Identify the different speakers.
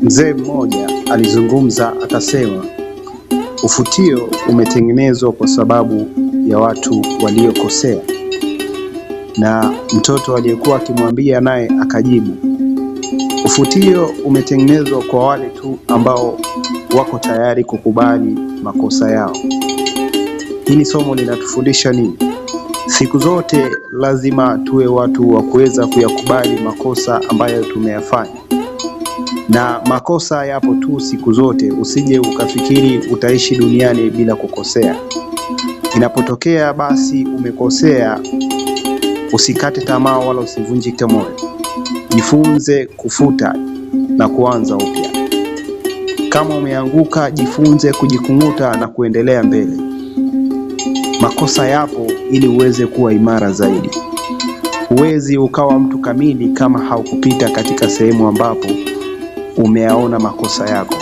Speaker 1: Mzee mmoja alizungumza akasema, ufutio umetengenezwa kwa sababu ya watu waliokosea. Na mtoto aliyekuwa akimwambia naye akajibu, ufutio umetengenezwa kwa wale tu ambao wako tayari kukubali makosa yao. Hili somo linatufundisha nini? Siku zote lazima tuwe watu wa kuweza kuyakubali makosa ambayo tumeyafanya. Na makosa yapo tu siku zote, usije ukafikiri utaishi duniani bila kukosea. Inapotokea basi umekosea, usikate tamaa wala usivunjike moyo. Jifunze kufuta na kuanza upya. Kama umeanguka, jifunze kujikung'uta na kuendelea mbele. Makosa yapo ili uweze kuwa imara zaidi. Huwezi ukawa mtu kamili kama haukupita katika sehemu ambapo umeyaona makosa yako.